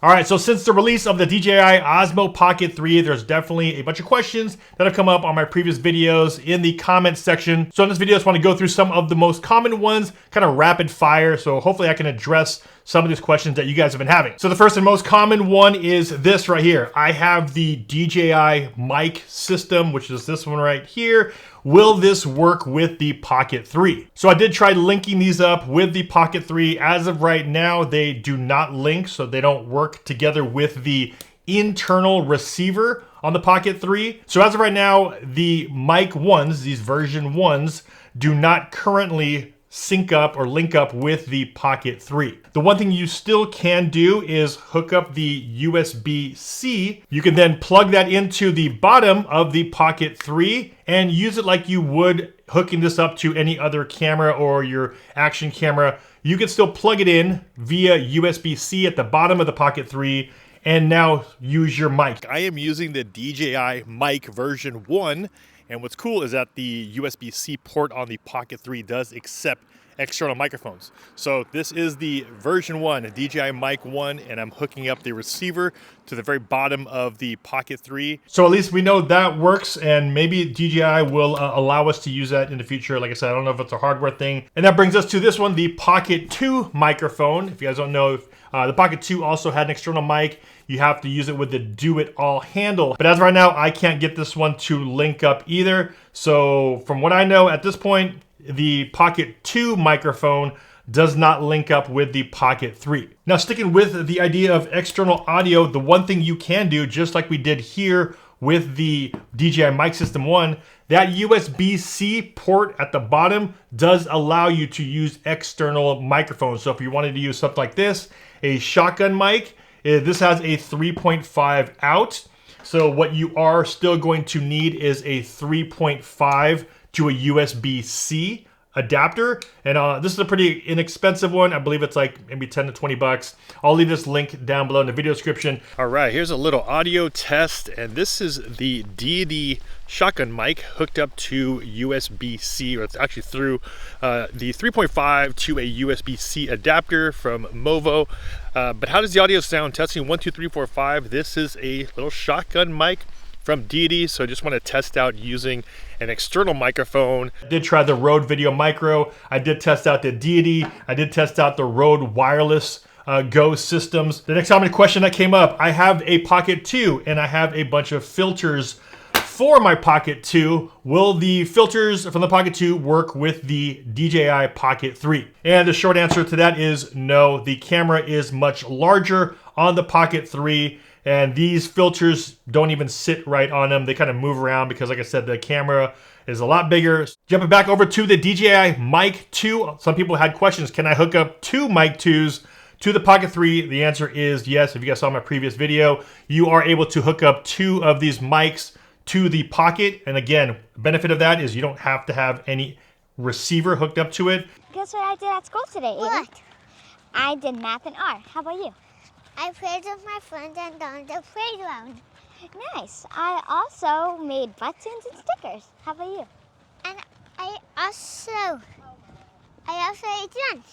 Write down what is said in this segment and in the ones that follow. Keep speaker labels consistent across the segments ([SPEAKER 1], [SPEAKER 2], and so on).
[SPEAKER 1] All right, so since the release of the DJI Osmo Pocket 3, there's definitely a bunch of questions that have come up on my previous videos in the comments section. So in this video, I just want to go through some of the most common ones, kind of rapid fire. So hopefully I can address some of these questions that you guys have been having. So the first and most common one is this right here. I have the DJI Mic system, which is this one right here. Will this work with the Pocket 3? So I did try linking these up with the Pocket 3. As of right now, they do not link, so they don't work together with the internal receiver on the Pocket 3. So as of right now, the Mic ones, these version ones, do not currently sync up or link up with the Pocket 3. The one thing you still can do is hook up the USB-C. You can then plug that into the bottom of the Pocket 3 and use it like you would hooking this up to any other camera or your action camera. You can still plug it in via USB-C at the bottom of the Pocket 3 and now use your mic. I am using the DJI Mic version 1. And what's cool is that the USB-C port on the Pocket 3 does accept external microphones. So this is the version 1, DJI Mic 1, and I'm hooking up the receiver to the very bottom of the Pocket 3. So at least we know that works, and maybe DJI will allow us to use that in the future. Like I said, I don't know if it's a hardware thing. And that brings us to this one, the Pocket 2 microphone. If you guys don't know, the Pocket 2 also had an external mic. You have to use it with the do-it-all handle. But as of right now, I can't get this one to link up either. So from what I know at this point, the Pocket 2 microphone does not link up with the Pocket 3. Now, sticking with the idea of external audio, the one thing you can do, just like we did here with the DJI Mic System 1, that USB-C port at the bottom does allow you to use external microphones. So if you wanted to use something like this, a shotgun mic, this has a 3.5 out. So what you are still going to need is a 3.5 to a USB-C adapter. And this is a pretty inexpensive one. I believe it's like maybe 10 to 20 bucks. I'll leave this link down below in the video description. All right, here's a little audio test. And this is the DJI shotgun mic hooked up to USB-C, or it's actually through the 3.5 to a USB-C adapter from Movo. But how does the audio sound? Testing 1, 2, 3, 4, 5. This is a little shotgun mic from DJI, so I just want to test out using an external microphone. I did try the Rode Video Micro. I did test out the DJI. I did test out the Rode Wireless Go systems. The next common question that came up, I have a Pocket 2 and I have a bunch of filters for my Pocket 2. Will the filters from the Pocket 2 work with the DJI Pocket 3? And the short answer to that is no. The camera is much larger on the Pocket 3, and these filters don't even sit right on them. They kind of move around because, like I said, the camera is a lot bigger. Jumping back over to the DJI Mic 2, some people had questions. Can I hook up two Mic 2s to the Pocket 3? The answer is yes. If you guys saw my previous video, you are able to hook up two of these mics to the Pocket. And again, the benefit of that is you don't have to have any receiver hooked up to it.
[SPEAKER 2] Guess what I did at school today, Aiden?
[SPEAKER 3] What?
[SPEAKER 2] I did math and art. How about you?
[SPEAKER 3] I played with my friends and on the playground.
[SPEAKER 2] Nice. I also made buttons and stickers. How about you?
[SPEAKER 3] And I also ate lunch.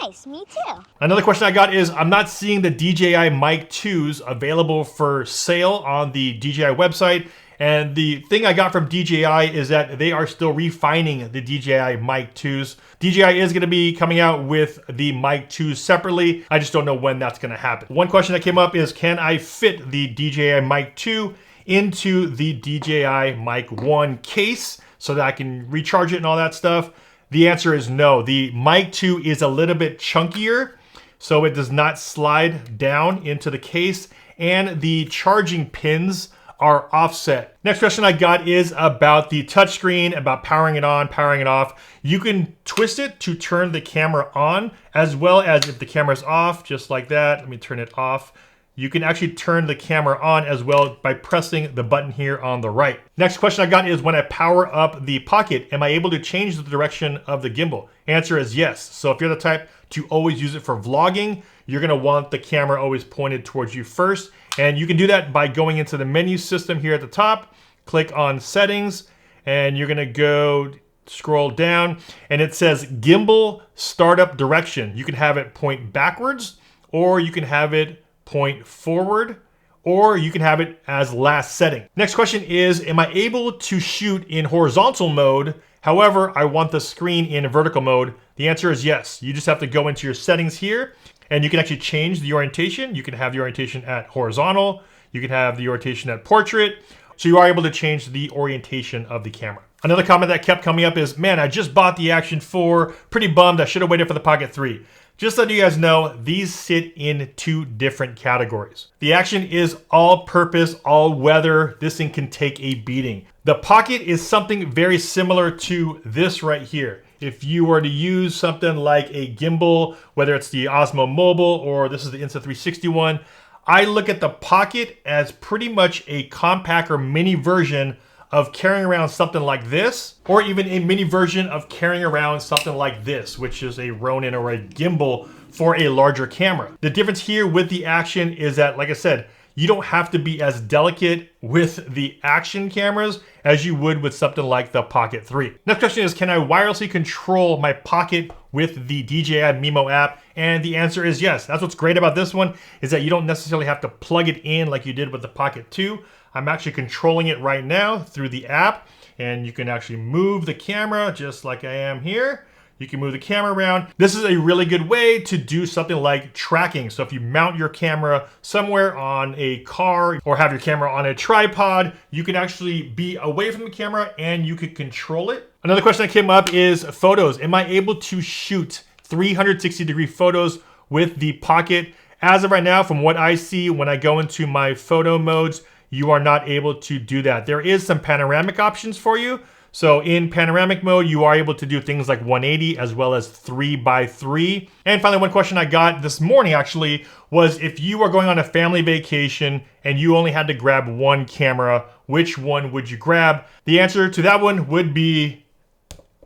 [SPEAKER 2] Nice, me too.
[SPEAKER 1] Another question I got is, I'm not seeing the DJI Mic 2s available for sale on the DJI website. And the thing I got from DJI is that they are still refining the DJI Mic 2s. DJI is going to be coming out with the Mic 2s separately. I just don't know when that's going to happen. One question that came up is, can I fit the DJI Mic 2 into the DJI Mic 1 case so that I can recharge it and all that stuff? The answer is no. The Mic 2 is a little bit chunkier, so it does not slide down into the case, and the charging pins are offset. Next question I got is about the touchscreen, about powering it on, powering it off. You can twist it to turn the camera on, as well as if the camera's off, just like that. Let me turn it off. You can actually turn the camera on as well by pressing the button here on the right. Next question I got is, when I power up the Pocket, am I able to change the direction of the gimbal? Answer is yes. So if you're the type to always use it for vlogging, you're gonna want the camera always pointed towards you first. And you can do that by going into the menu system here at the top, click on settings, and you're gonna go scroll down, and it says gimbal startup direction. You can have it point backwards, or you can have it point forward, or you can have it as last setting. Next question is, am I able to shoot in horizontal mode? However, I want the screen in vertical mode. The answer is yes. You just have to go into your settings here and you can actually change the orientation. You can have the orientation at horizontal. You can have the orientation at portrait. So you are able to change the orientation of the camera. Another comment that kept coming up is, man, I just bought the Action 4. Pretty bummed. I should have waited for the Pocket 3. Just so you guys know, these sit in two different categories. The Action is all-purpose, all-weather. This thing can take a beating. The Pocket is something very similar to this right here. If you were to use something like a gimbal, whether it's the Osmo Mobile or this is the Insta360 one, I look at the Pocket as pretty much a compact or mini version of carrying around something like this, or even a mini version of carrying around something like this, which is a Ronin or a gimbal for a larger camera. The difference here with the Action is that, like I said, you don't have to be as delicate with the Action cameras as you would with something like the Pocket 3. Next question is, can I wirelessly control my Pocket with the DJI Mimo app? And the answer is yes. That's what's great about this one, is that you don't necessarily have to plug it in like you did with the Pocket 2. I'm actually controlling it right now through the app, and you can actually move the camera just like I am here. You can move the camera around. This is a really good way to do something like tracking. So if you mount your camera somewhere on a car or have your camera on a tripod, you can actually be away from the camera and you could control it. Another question that came up is photos. Am I able to shoot 360-degree photos with the Pocket? As of right now, from what I see when I go into my photo modes, you are not able to do that. There is some panoramic options for you. So in panoramic mode, you are able to do things like 180 as well as 3x3. And finally, one question I got this morning actually was, if you are going on a family vacation and you only had to grab one camera, which one would you grab? The answer to that one would be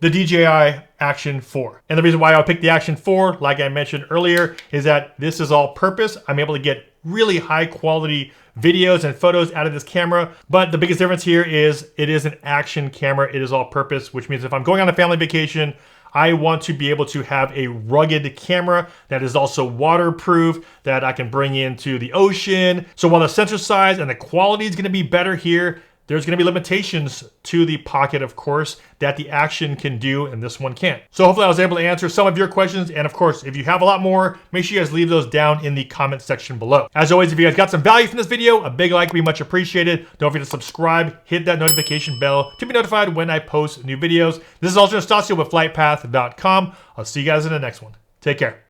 [SPEAKER 1] the DJI Action 4. And the reason why I'll pick the Action 4, like I mentioned earlier, is that this is all purpose. I'm able to get really high quality videos and photos out of this camera. But the biggest difference here is it is an action camera. It is all purpose, which means if I'm going on a family vacation, I want to be able to have a rugged camera that is also waterproof, that I can bring into the ocean. So while the sensor size and the quality is going to be better here, there's going to be limitations to the Pocket, of course, that the Action can do and this one can't. So hopefully I was able to answer some of your questions. And of course, if you have a lot more, make sure you guys leave those down in the comment section below. As always, if you guys got some value from this video, a big like would be much appreciated. Don't forget to subscribe, hit that notification bell to be notified when I post new videos. This is also Anastasia with FlytPath.com. I'll see you guys in the next one. Take care.